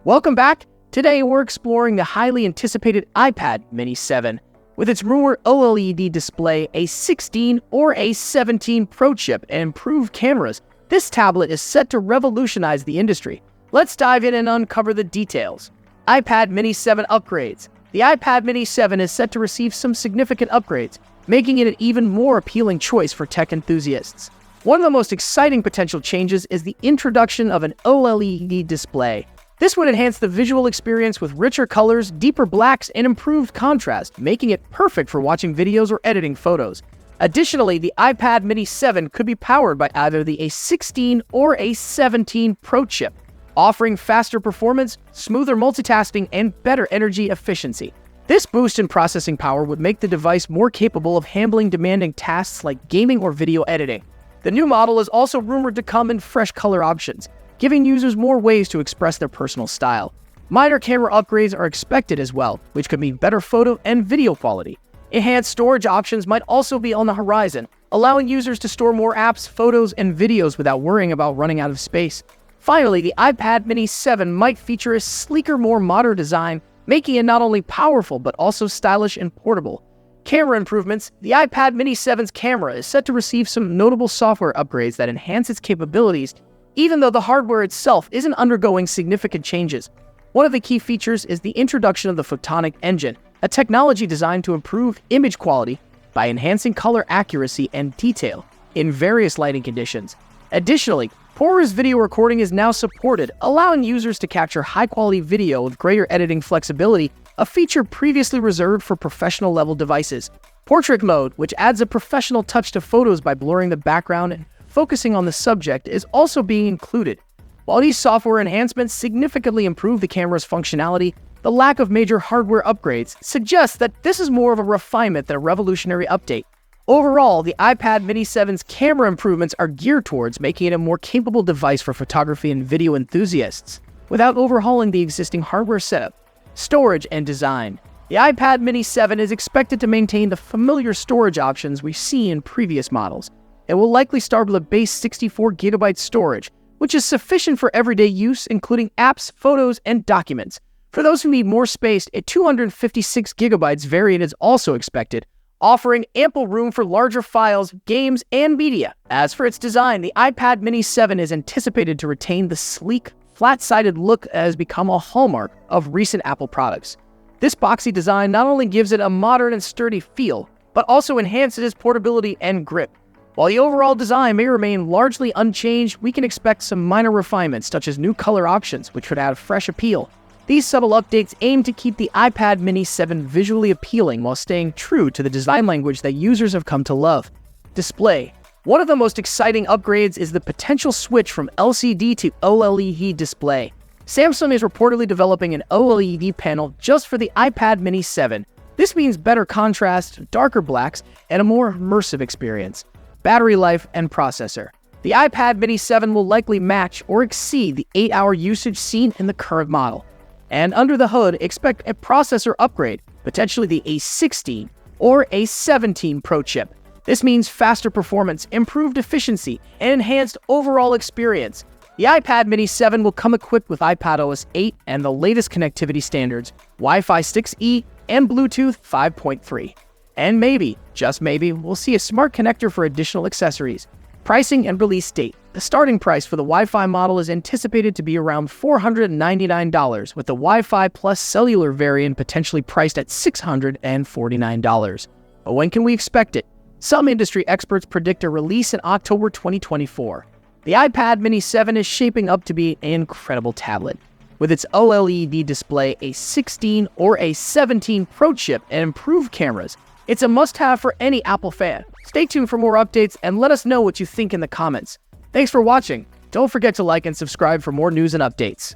Welcome back. Today we're exploring the highly anticipated iPad Mini 7. With its rumored OLED display, a 16 or a 17 Pro chip, and improved cameras, this tablet is set to revolutionize the industry. Let's dive in and uncover the details. iPad Mini 7 upgrades. The iPad Mini 7 is set to receive some significant upgrades, making it an even more appealing choice for tech enthusiasts. One of the most exciting potential changes is the introduction of an OLED display. This would enhance the visual experience with richer colors, deeper blacks, and improved contrast, making it perfect for watching videos or editing photos. Additionally, the iPad Mini 7 could be powered by either the A16 or A17 Pro chip, offering faster performance, smoother multitasking, and better energy efficiency. This boost in processing power would make the device more capable of handling demanding tasks like gaming or video editing. The new model is also rumored to come in fresh color options, giving users more ways to express their personal style. Minor camera upgrades are expected as well, which could mean better photo and video quality. Enhanced storage options might also be on the horizon, allowing users to store more apps, photos, and videos without worrying about running out of space. Finally, the iPad Mini 7 might feature a sleeker, more modern design, making it not only powerful but also stylish and portable. Camera improvements. The iPad Mini 7's camera is set to receive some notable software upgrades that enhance its capabilities, even though the hardware itself isn't undergoing significant changes. One of the key features is the introduction of the photonic engine, a technology designed to improve image quality by enhancing color accuracy and detail in various lighting conditions. Additionally, ProRes video recording is now supported, allowing users to capture high-quality video with greater editing flexibility, a feature previously reserved for professional-level devices. Portrait mode, which adds a professional touch to photos by blurring the background and focusing on the subject, is also being included. While these software enhancements significantly improve the camera's functionality, the lack of major hardware upgrades suggests that this is more of a refinement than a revolutionary update. Overall, the iPad Mini 7's camera improvements are geared towards making it a more capable device for photography and video enthusiasts, without overhauling the existing hardware setup. Storage and design. The iPad Mini 7 is expected to maintain the familiar storage options we've seen in previous models. It will likely start with a base 64GB storage, which is sufficient for everyday use, including apps, photos, and documents. For those who need more space, a 256GB variant is also expected, offering ample room for larger files, games, and media. As for its design, the iPad Mini 7 is anticipated to retain the sleek, flat-sided look that has become a hallmark of recent Apple products. This boxy design not only gives it a modern and sturdy feel, but also enhances its portability and grip. While the overall design may remain largely unchanged, we can expect some minor refinements, such as new color options, which could add a fresh appeal. These subtle updates aim to keep the iPad Mini 7 visually appealing while staying true to the design language that users have come to love. Display. One of the most exciting upgrades is the potential switch from LCD to OLED display. Samsung is reportedly developing an OLED panel just for the iPad Mini 7. This means better contrast, darker blacks, and a more immersive experience. Battery life and processor. The iPad Mini 7 will likely match or exceed the 8-hour usage seen in the current model. And under the hood, expect a processor upgrade, potentially the A16 or A17 Pro chip. This means faster performance, improved efficiency, and enhanced overall experience. The iPad Mini 7 will come equipped with iPadOS 8 and the latest connectivity standards, Wi-Fi 6E and Bluetooth 5.3. And maybe, just maybe, we'll see a smart connector for additional accessories. Pricing and release date. The starting price for the Wi-Fi model is anticipated to be around $499, with the Wi-Fi plus cellular variant potentially priced at $649. But when can we expect it? Some industry experts predict a release in October 2024. The iPad Mini 7 is shaping up to be an incredible tablet. With its OLED display, a 16 or a 17 Pro chip, and improved cameras, it's a must-have for any Apple fan. Stay tuned for more updates and let us know what you think in the comments. Thanks for watching. Don't forget to like and subscribe for more news and updates.